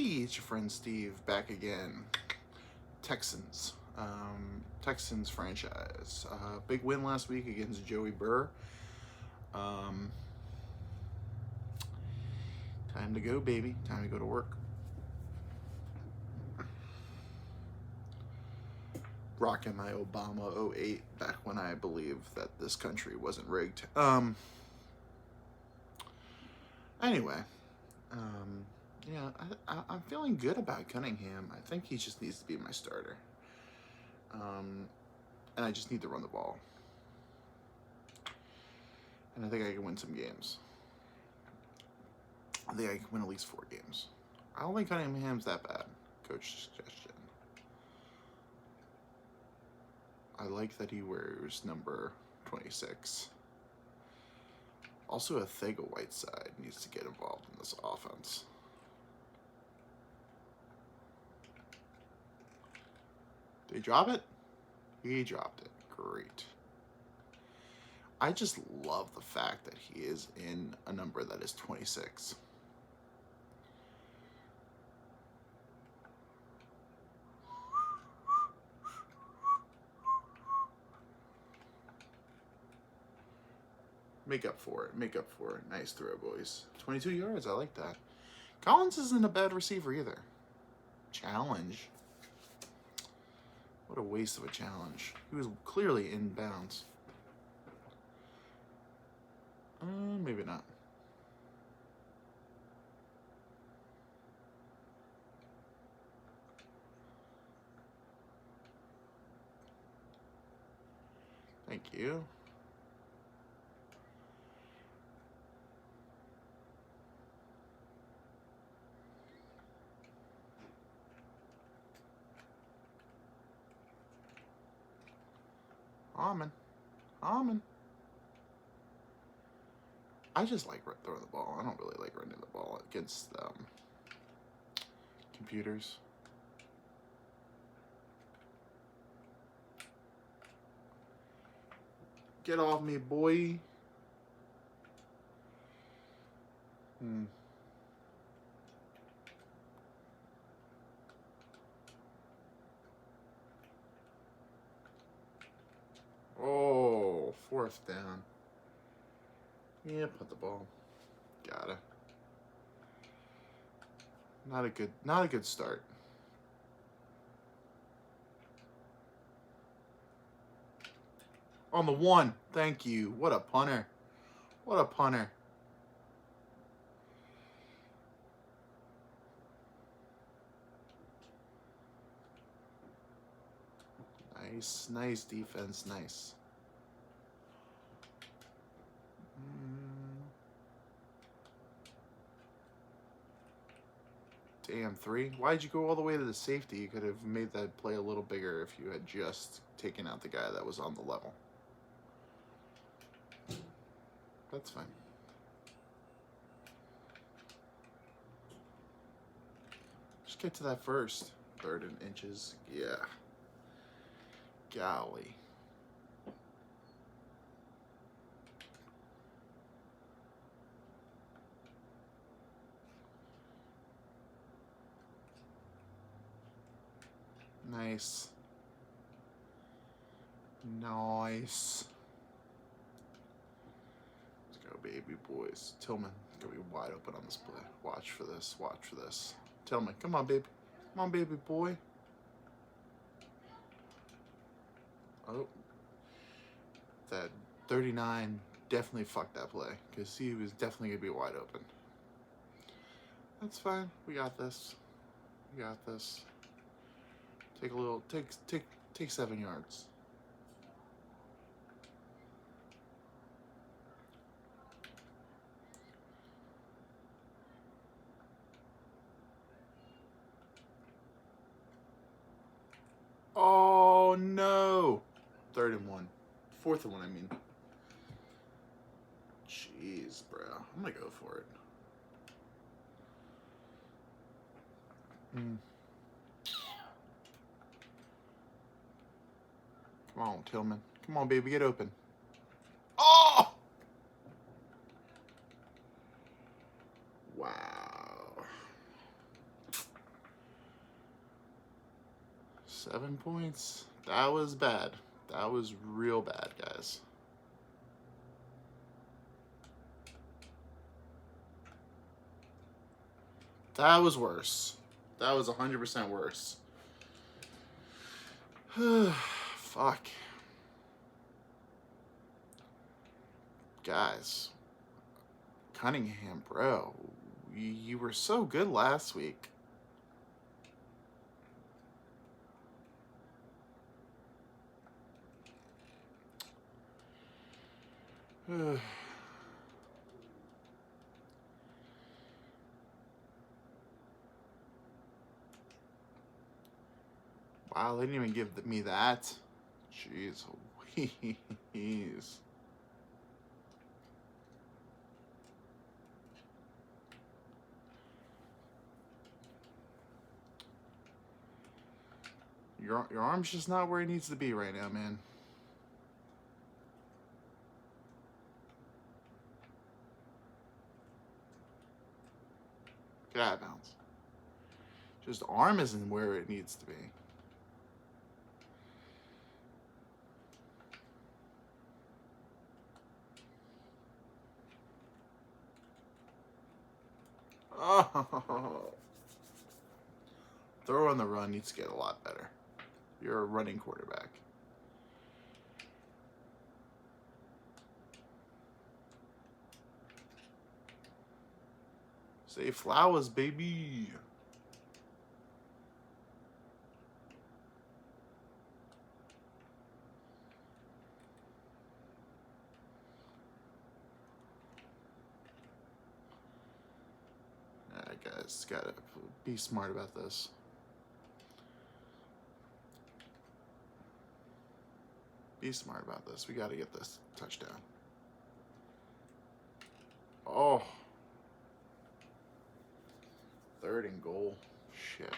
it's your friend Steve back again. Texans. Texans franchise. Big win last week against Joey Burr. Time to go, baby. Time to go to work. Rocking my Obama 08 back when I believed that this country wasn't rigged. Anyway. Yeah, I'm feeling good about Cunningham. I think he just needs to be my starter. And I just need to run the ball. And I think I can win some games. I think I can win at least 4 games. I don't think Cunningham's that bad. Coach suggestion. I like that he wears number 26. Also, a Thega-Whiteside needs to get involved in this offense. Did he drop it? He dropped it. Great. I just love the fact that he is in a number that is 26. Make up for it. Make up for it. Nice throw, boys. 22 yards. I like that. Collins isn't a bad receiver either. Challenge. What a waste of a challenge. He was clearly in bounds. Maybe not. Thank you. Almond. I just like throwing the ball. I don't really like running the ball against computers. Get off me, boy. Oh, 4th down. Yeah, put the ball. Gotta. Not a good start. On the 1. Thank you. What a punter. What a punter. Nice defense. Nice. Damn, 3. Why'd you go all the way to the safety? You could have made that play a little bigger if you had just taken out the guy that was on the level. That's fine. Just get to that first. 3rd and inches. Yeah. Golly. Nice. Nice. Let's go, baby boys. Tillman gonna be wide open on this play. Watch for this. Watch for this. Tillman, come on, baby. Come on, baby boy. Oh. That 39 definitely fucked that play because he was definitely gonna be wide open. That's fine. We got this. We got this. Take 7 yards. Oh no! 3rd and 1. 4th and 1, I mean. Jeez, bro. I'm gonna go for it. Come on, Tillman. Come on, baby, get open. Oh! Wow. 7 points. That was bad. That was real bad, guys. That was worse. That was 100% worse. Fuck. Guys. Cunningham, bro. You were so good last week. Wow, they didn't even give me that. Jeez Louise. Your arm's just not where it needs to be right now, man. Get out of bounds. Just arm isn't where it needs to be. Oh. Throw on the run needs to get a lot better. You're a running quarterback. Say flowers, baby. Alright, guys, gotta be smart about this. Be smart about this. We gotta get this touchdown. Oh. 3rd and goal. Shit.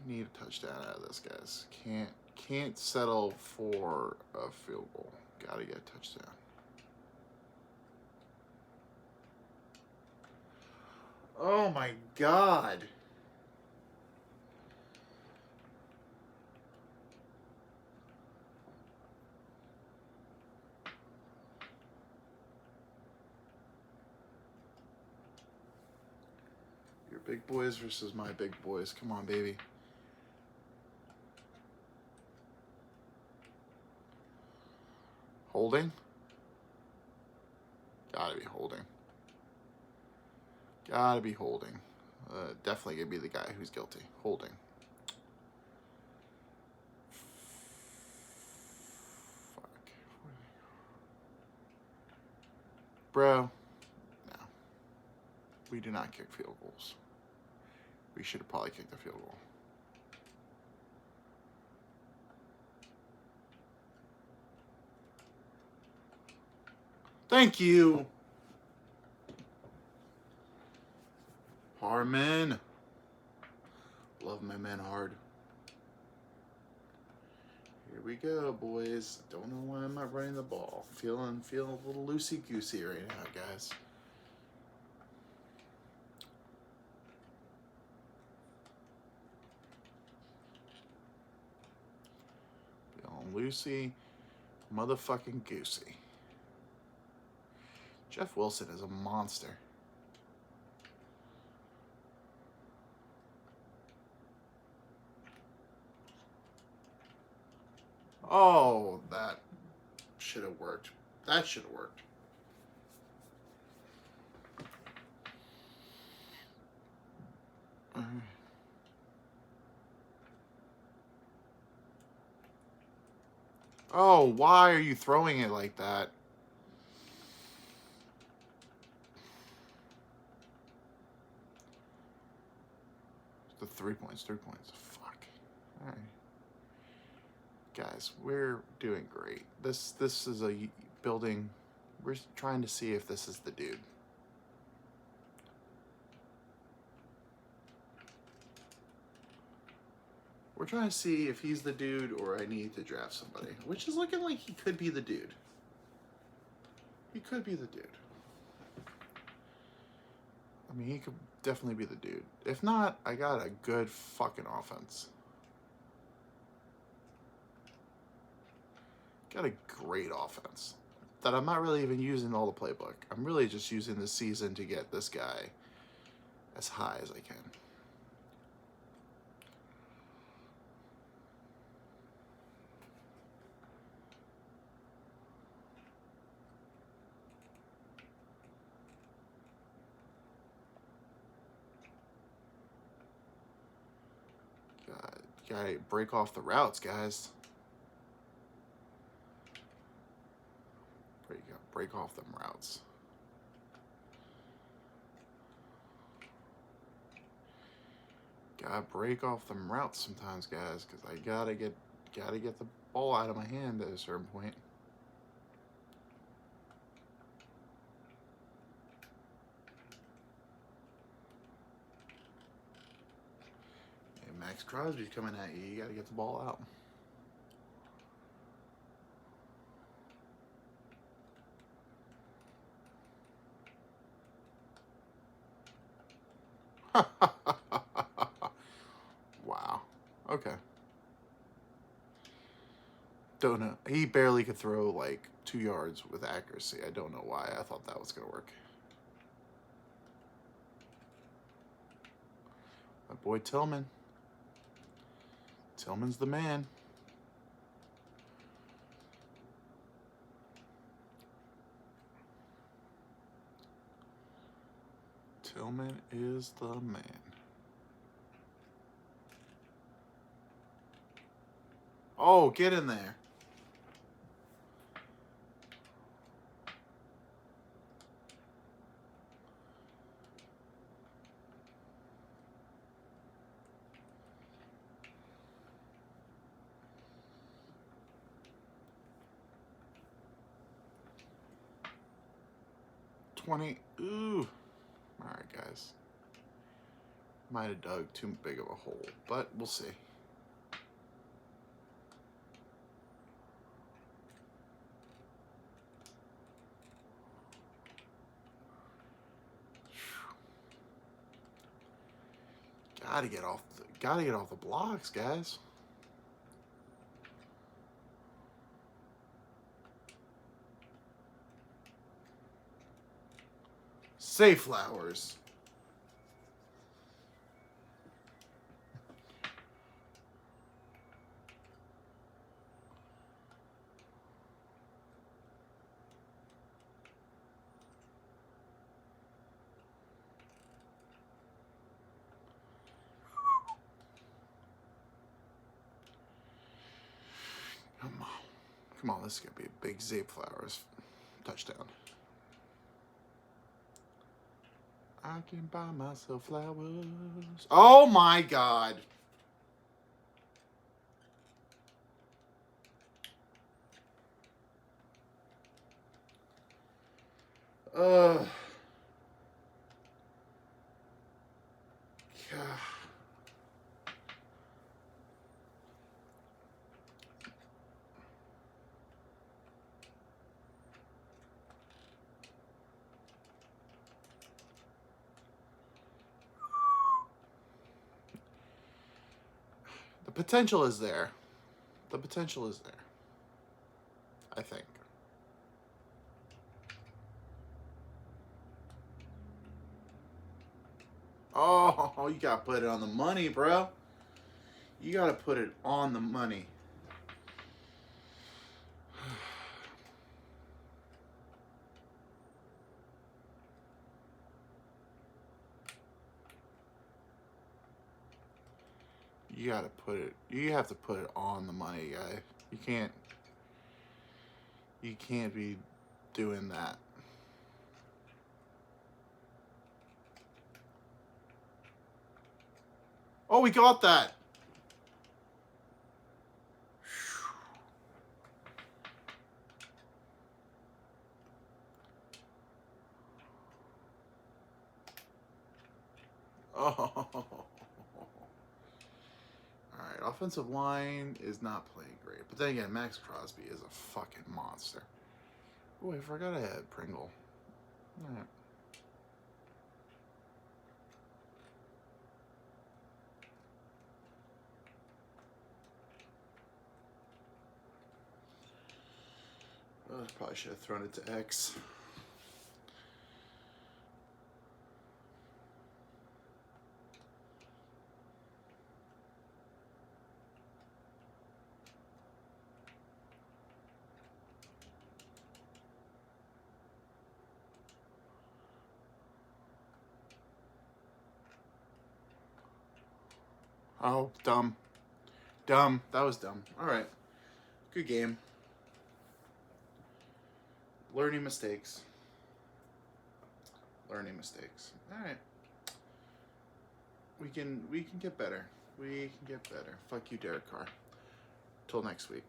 Need a touchdown out of this, guys. Can't settle for a field goal. Gotta get a touchdown. Oh my God. Your big boys versus my big boys. Come on, baby. Holding? Gotta be holding. Gotta be holding. Definitely gonna be the guy who's guilty. Holding. Fuck. Bro. No. We do not kick field goals. We should have probably kicked the field goal. Thank you. Harmon. Love my man hard. Here we go, boys. Don't know why I'm not running the ball. Feeling a little loosey-goosey right now, guys. Feeling loosey, motherfucking goosey. Jeff Wilson is a monster. Oh, that should have worked. That should have worked. Oh, why are you throwing it like that? The 3 points, 3 points. Fuck. All right. Guys, we're doing great. This is a building. We're trying to see if this is the dude. We're trying to see if he's the dude or I need to draft somebody, which is looking like he could be the dude. He could be the dude. I mean, he could definitely be the dude. If not, I got a good fucking offense. Got a great offense that I'm not really even using all the playbook. I'm really just using this season to get this guy as high as I can. Gotta break off the routes, guys. Break off them routes. Gotta break off them routes sometimes, guys, because I gotta get the ball out of my hand at a certain point. And Max Crosby's coming at you. You gotta get the ball out. Wow. Okay. Don't know. He barely could throw like 2 yards with accuracy. I don't know why I thought that was going to work. My boy Tillman. Tillman's the man. Tillman is the man. Oh, get in there. Ooh. All right, guys. Might have dug too big of a hole, but we'll see. Gotta get off the blocks, guys. Say Flowers. Come on, this is gonna be a big Zay Flowers touchdown. I can buy myself flowers. Oh my God. God. The potential is there. The potential is there. I think. Oh, you gotta put it on the money, bro. You gotta put it on the money. You have to put it on the money, guy. You can't be doing that. Oh, we got that. Oh. All right, offensive line is not playing great. But then again, Max Crosby is a fucking monster. Oh, I forgot I had Pringle. All right. Probably should have thrown it to X. Oh, dumb. Dumb. That was dumb. Alright. Good game. Learning mistakes. Learning mistakes. Alright. We can get better. We can get better. Fuck you, Derek Carr. Till next week.